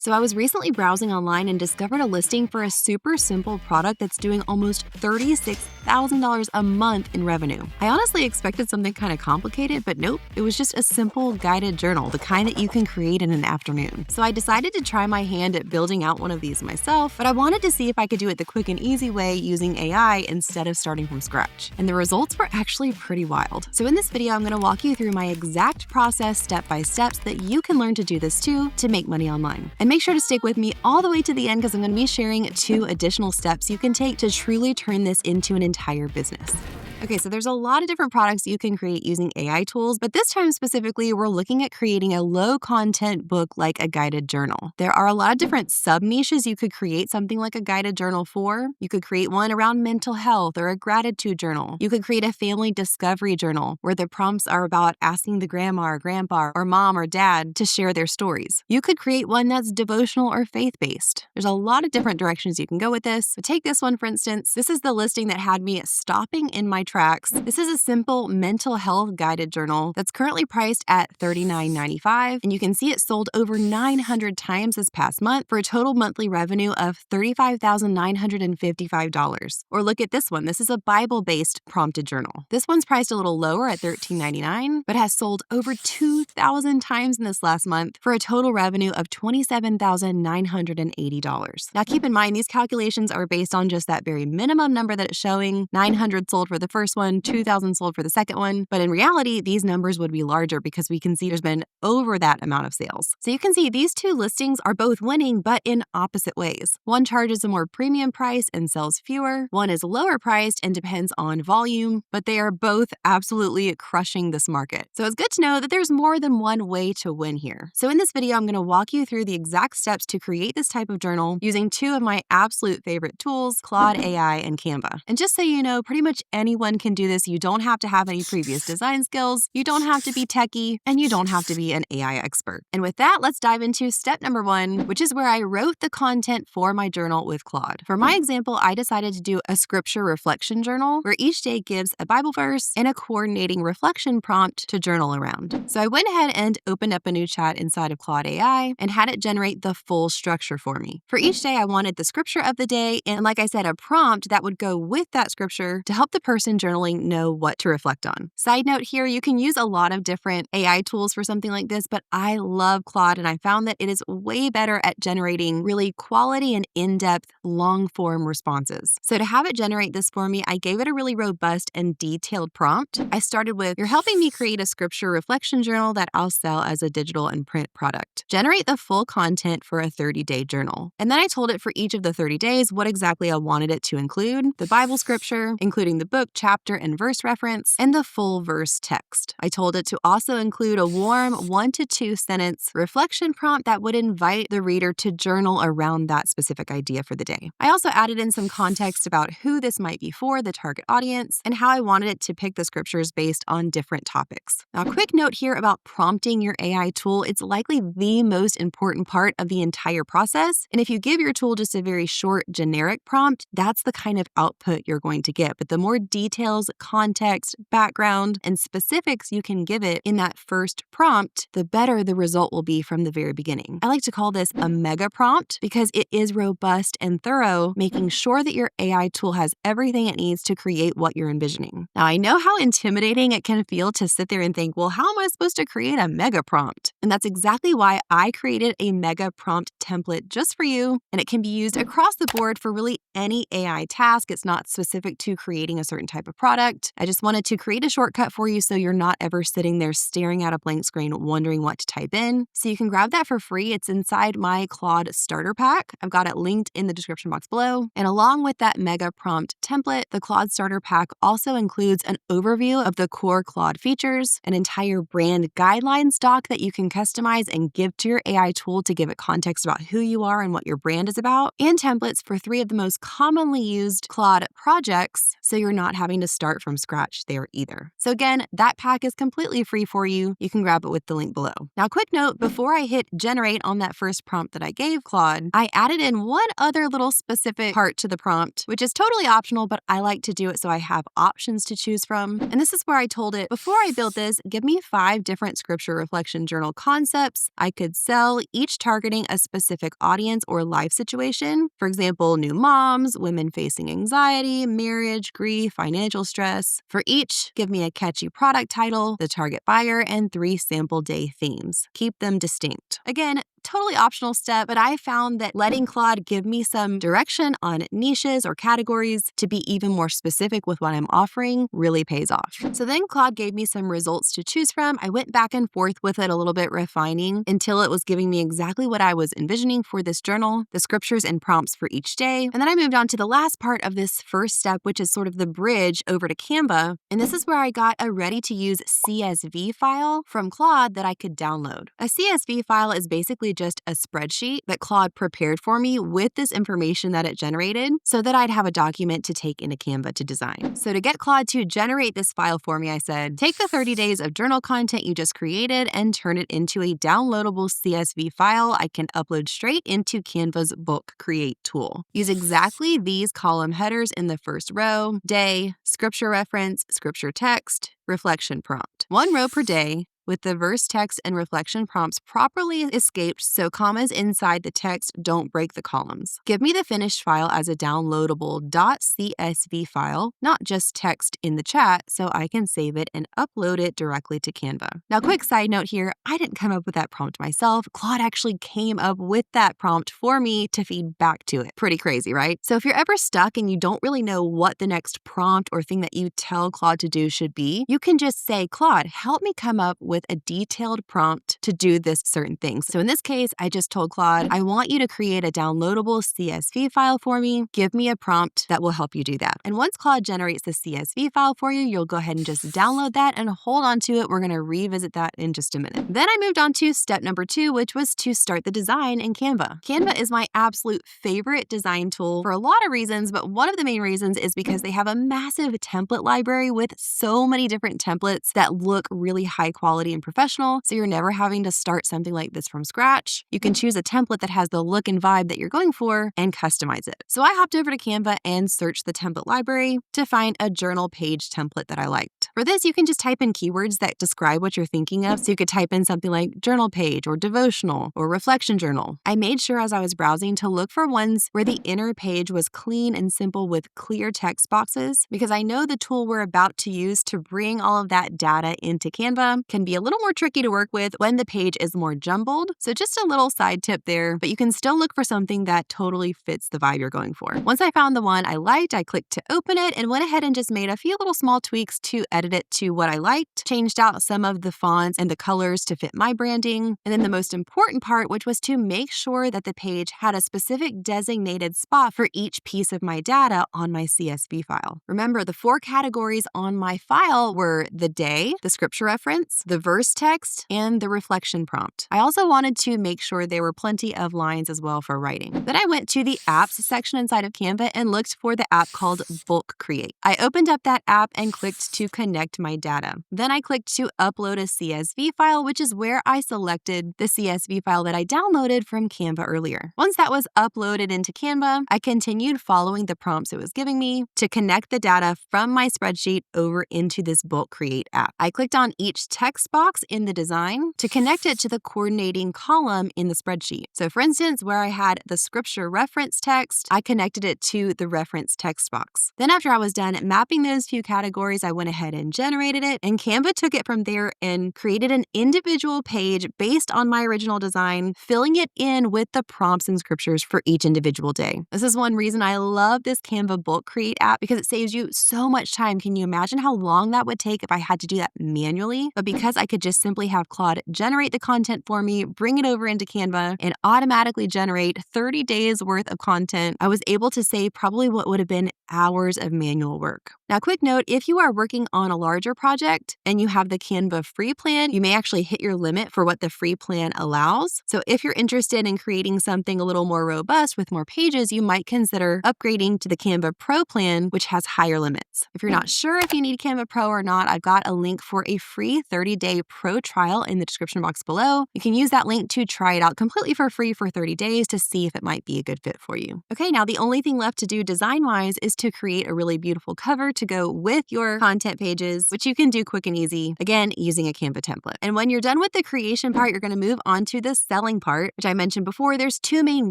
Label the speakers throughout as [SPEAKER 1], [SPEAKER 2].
[SPEAKER 1] So I was recently browsing online and discovered a listing for a super simple product that's doing almost $36,000 a month in revenue. I honestly expected something kind of complicated, but nope, it was just a simple guided journal, the kind that you can create in an afternoon. So I decided to try my hand at building out one of these myself, but I wanted to see if I could do it the quick and easy way using AI instead of starting from scratch. And the results were actually pretty wild. So in this video, I'm going to walk you through my exact process step by step so that you can learn to do this too to make money online. And make sure to stick with me all the way to the end because I'm going to be sharing 2 additional steps you can take to truly turn this into an entire business. Okay, so there's a lot of different products you can create using AI tools, but this time specifically, we're looking at creating a low-content book like a guided journal. There are a lot of different sub-niches you could create something like a guided journal for. You could create one around mental health or a gratitude journal. You could create a family discovery journal where the prompts are about asking the grandma or grandpa or mom or dad to share their stories. You could create one that's devotional or faith-based. There's a lot of different directions you can go with this, but take this one for instance. This is the listing that had me stopping in my tracks. This is a simple mental health guided journal that's currently priced at $39.95, and you can see it sold over 900 times this past month for a total monthly revenue of $35,955. Or look at this one. This is a Bible-based prompted journal. This one's priced a little lower at $13.99, but has sold over 2,000 times in this last month for a total revenue of $27,980. Now keep in mind, these calculations are based on just that very minimum number that it's showing, 900 sold for the first one, 2,000 sold for the second one. But in reality, these numbers would be larger because we can see there's been over that amount of sales. So you can see these 2 listings are both winning, but in opposite ways. One charges a more premium price and sells fewer. One is lower priced and depends on volume, but they are both absolutely crushing this market. So it's good to know that there's more than one way to win here. So in this video, I'm going to walk you through the exact steps to create this type of journal using 2 of my absolute favorite tools, Claude AI and Canva. And just so you know, pretty much anyone can do this. You don't have to have any previous design skills, you don't have to be techie, and you don't have to be an AI expert. And with that, let's dive into step number 1, which is where I wrote the content for my journal with Claude. For my example, I decided to do a scripture reflection journal where each day gives a Bible verse and a coordinating reflection prompt to journal around. So I went ahead and opened up a new chat inside of Claude AI and had it generate the full structure for me. For each day, I wanted the scripture of the day and, like I said, a prompt that would go with that scripture to help the person journaling know what to reflect on. Side note here, you can use a lot of different AI tools for something like this, but I love Claude and I found that it is way better at generating really quality and in-depth long-form responses. So to have it generate this for me, I gave it a really robust and detailed prompt. I started with, "You're helping me create a scripture reflection journal that I'll sell as a digital and print product. Generate the full content for a 30-day journal." And then I told it for each of the 30 days what exactly I wanted it to include: the Bible scripture, including the book, chapter, and verse reference, and the full verse text. I told it to also include a warm 1 to 2 sentence reflection prompt that would invite the reader to journal around that specific idea for the day. I also added in some context about who this might be for, the target audience, and how I wanted it to pick the scriptures based on different topics. Now, a quick note here about prompting your AI tool. It's likely the most important part of the entire process. And if you give your tool just a very short, generic prompt, that's the kind of output you're going to get. But the more details, context, background, and specifics you can give it in that first prompt, the better the result will be from the very beginning. I like to call this a mega prompt because it is robust and thorough, making sure that your AI tool has everything it needs to create what you're envisioning. Now, I know how intimidating it can feel to sit there and think, well, how am I supposed to create a mega prompt? And that's exactly why I created a mega prompt template just for you, and it can be used across the board for really any AI task. It's not specific to creating a certain type of product. I just wanted to create a shortcut for you so you're not ever sitting there staring at a blank screen wondering what to type in. So you can grab that for free. It's inside my Claude starter pack. I've got it linked in the description box below. And along with that mega prompt template, the Claude starter pack also includes an overview of the core Claude features, an entire brand guidelines doc that you can customize and give to your AI tool to give it context about who you are and what your brand is about, and templates for 3 of the most commonly used Claude projects so you're not having having to start from scratch there either. So again, that pack is completely free for you. You can grab it with the link below. Now, quick note, before I hit generate on that first prompt that I gave Claude, I added in one other little specific part to the prompt, which is totally optional, but I like to do it so I have options to choose from. And this is where I told it, before I built this, give me 5 different scripture reflection journal concepts I could sell, each targeting a specific audience or life situation. For example, new moms, women facing anxiety, marriage, grief, financial stress. For each, give me a catchy product title, the target buyer, and 3 sample day themes. Keep them distinct. Again, totally optional step, but I found that letting Claude give me some direction on niches or categories to be even more specific with what I'm offering really pays off. So then Claude gave me some results to choose from. I went back and forth with it a little bit, refining until it was giving me exactly what I was envisioning for this journal, the scriptures and prompts for each day. And then I moved on to the last part of this first step, which is sort of the bridge over to Canva. And this is where I got a ready-to-use CSV file from Claude that I could download. A CSV file is basically just a spreadsheet that Claude prepared for me with this information that it generated so that I'd have a document to take into Canva to design. So to get Claude to generate this file for me, I said, take the 30 days of journal content you just created and turn it into a downloadable CSV file I can upload straight into Canva's Book Create tool. Use exactly these column headers in the first row: day, scripture reference, scripture text, reflection prompt. 1 row per day, with the verse text and reflection prompts properly escaped so commas inside the text don't break the columns. Give me the finished file as a downloadable .csv file, not just text in the chat, so I can save it and upload it directly to Canva. Now, quick side note here, I didn't come up with that prompt myself. Claude actually came up with that prompt for me to feed back to it. Pretty crazy, right? So if you're ever stuck and you don't really know what the next prompt or thing that you tell Claude to do should be, you can just say, Claude, help me come up with a detailed prompt to do this certain thing. So in this case, I just told Claude, I want you to create a downloadable CSV file for me. Give me a prompt that will help you do that. And once Claude generates the CSV file for you, you'll go ahead and just download that and hold on to it. We're going to revisit that in just a minute. Then I moved on to step number 2, which was to start the design in Canva. Canva is my absolute favorite design tool for a lot of reasons, but one of the main reasons is because they have a massive template library with so many different templates that look really high quality and professional, so you're never having to start something like this from scratch. You can choose a template that has the look and vibe that you're going for and customize it. So I hopped over to Canva and searched the template library to find a journal page template that I liked. For this, you can just type in keywords that describe what you're thinking of. So you could type in something like journal page or devotional or reflection journal. I made sure as I was browsing to look for ones where the inner page was clean and simple with clear text boxes, because I know the tool we're about to use to bring all of that data into Canva can be a little more tricky to work with when the page is more jumbled. So just a little side tip there, but you can still look for something that totally fits the vibe you're going for. Once I found the one I liked, I clicked to open it and went ahead and just made a few little small tweaks to edit it to what I liked, changed out some of the fonts and the colors to fit my branding, and then the most important part, which was to make sure that the page had a specific designated spot for each piece of my data on my CSV file. Remember, the 4 categories on my file were the day, the scripture reference, the verse text, and the reflection prompt. I also wanted to make sure there were plenty of lines as well for writing. Then I went to the apps section inside of Canva and looked for the app called Book Create. I opened up that app and clicked to connect my data. Then I clicked to upload a CSV file, which is where I selected the CSV file that I downloaded from Canva earlier. Once that was uploaded into Canva, I continued following the prompts it was giving me to connect the data from my spreadsheet over into this Book Create app. I clicked on each text box in the design to connect it to the coordinating column in the spreadsheet. So for instance, where I had the scripture reference text, I connected it to the reference text box. Then after I was done mapping those few categories, I went ahead and generated it, and Canva took it from there and created an individual page based on my original design, filling it in with the prompts and scriptures for each individual day. This is one reason I love this Canva Book Create app, because it saves you so much time. Can you imagine how long that would take if I had to do that manually? But because I could just simply have Claude generate the content for me, bring it over into Canva, and automatically generate 30 days worth of content. I was able to save probably what would have been hours of manual work. Now, quick note, if you are working on a larger project and you have the Canva free plan, you may actually hit your limit for what the free plan allows. So if you're interested in creating something a little more robust with more pages, you might consider upgrading to the Canva Pro plan, which has higher limits. If you're not sure if you need Canva Pro or not, I've got a link for a free 30-day pro trial in the description box below. You can use that link to try it out completely for free for 30 days to see if it might be a good fit for you. Okay, now the only thing left to do design-wise is to create a really beautiful cover to go with your content pages, which you can do quick and easy, again, using a Canva template. And when you're done with the creation part, you're going to move on to the selling part, which I mentioned before. There's two main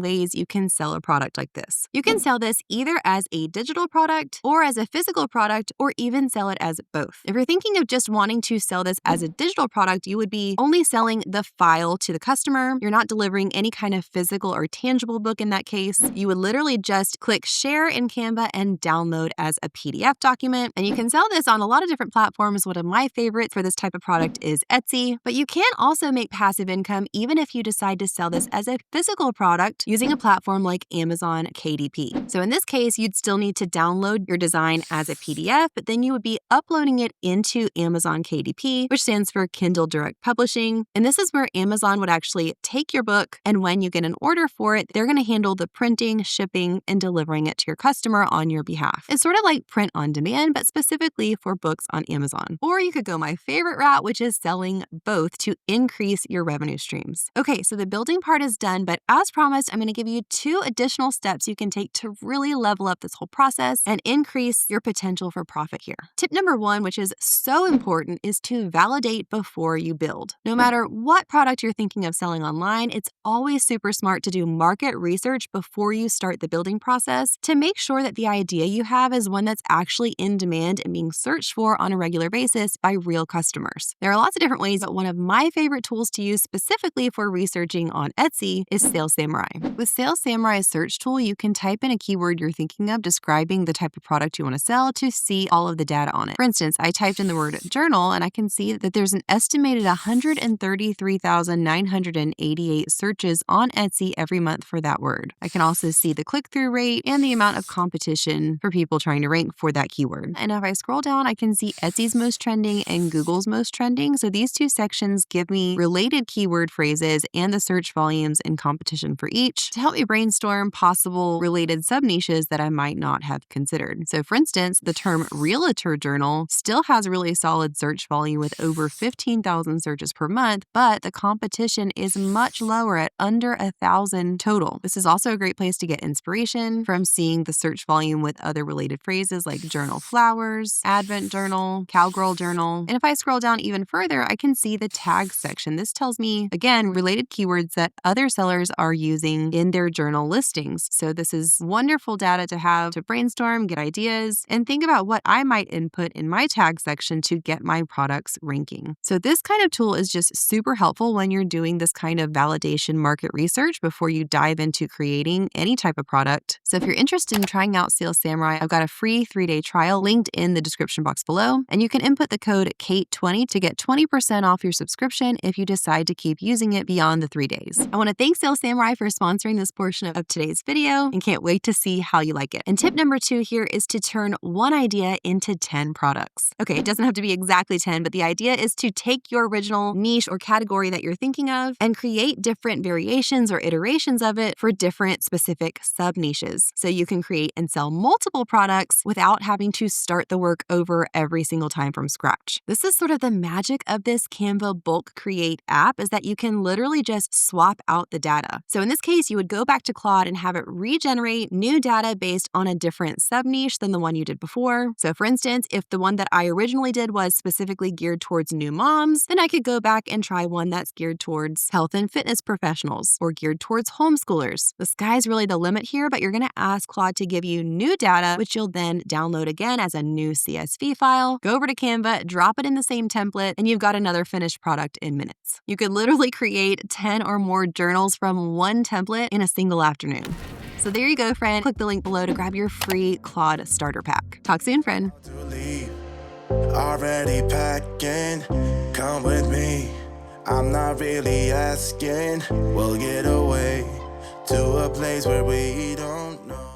[SPEAKER 1] ways you can sell a product like this. You can sell this either as a digital product or as a physical product, or even sell it as both. If you're thinking of just wanting to sell this as a digital product, you would be only selling the file to the customer. You're not delivering any kind of physical or tangible book in that case. You would literally just click share in Canva and download as a PDF document. And you can sell this on a lot of different platforms. One of my favorites for this type of product is Etsy, but you can also make passive income even if you decide to sell this as a physical product using a platform like Amazon KDP. So in this case, you'd still need to download your design as a PDF, but then you would be uploading it into Amazon KDP, which stands for Kindle Direct Publishing. And this is where Amazon would actually take your book, and when you get an order for it, they're going to handle the printing, shipping, and delivering it to your customer on your behalf. It's sort of like print on demand, but specifically for books on Amazon. Or you could go my favorite route, which is selling both to increase your revenue streams. Okay, so the building part is done, but as promised, I'm going to give you 2 additional steps you can take to really level up this whole process and increase your potential for profit here. Tip number 1, which is so important, is to validate before you build. No matter what product you're thinking of selling online, it's always super smart to do market research before you start the building process to make sure that the idea you have is one that's actually in demand and being searched for on a regular basis by real customers. There are lots of different ways, but one of my favorite tools to use specifically for researching on Etsy is Sales Samurai. With Sales Samurai's search tool, you can type in a keyword you're thinking of describing the type of product you want to sell to see all of the data on it. For instance, I typed in the word journal and I can see that there's an estimated 133,988 searches on Etsy every month for that word. I can also see the click-through rate and the amount of competition for people trying to rank for that keyword. And if I scroll down, I can see Etsy's most trending and Google's most trending. So these 2 sections give me related keyword phrases and the search volumes and competition for each to help me brainstorm possible related sub-niches that I might not have considered. So for instance, the term realtor journal still has really solid search volume with over 15,000 searches per month, but the competition is much lower at under 1,000 total. This is also a great place to get inspiration from seeing the search volume with other related phrases like journal flowers, advent journal, cowgirl journal. And if I scroll down even further, I can see the tags section. This tells me, again, related keywords that other sellers are using in their journal listings. So this is wonderful data to have to brainstorm, get ideas, and think about what I might input in my tag section to get my products ranking. So this kind of tool is just super helpful when you're doing this kind of validation market research before you dive into creating any type of product. So if you're interested in trying out Sales Samurai, I've got a free 3-day trial linked in the description box below, and you can input the code KATE20 to get 20% off your subscription if you decide to keep using it beyond the 3 days. I want to thank Sales Samurai for sponsoring this portion of today's video and can't wait to see how you like it. And tip number 2 here is to turn one idea into 10 products. Okay, it doesn't have to be exactly 10, but the idea is to take your original niche or category that you're thinking of and create different variations or iterations of it for different specific sub-niches. So you can create and sell multiple products without having to start the work over every single time from scratch. This is sort of the magic of this Canva Bulk Create app, is that you can literally just swap out the data. So in this case, you would go back to Claude and have it regenerate new data based on a different sub-niche than the one you did before. So for instance, if the one that I originally did was specifically geared towards new moms, then I could go back and try one that's geared towards health and fitness professionals or geared towards homeschoolers. The sky's really the limit here, but you're going to ask Claude to give you new data, which you'll then download again as a new CSV file, go over to Canva, drop it in the same template, and you've got another finished product in minutes. You could literally create 10 or more journals from one template in a single afternoon. So there you go, friend. Click the link below to grab your free Claude starter pack. Talk soon, friend.
[SPEAKER 2] already packing. Come with me, I'm not really asking. We'll get away to a place where we don't know.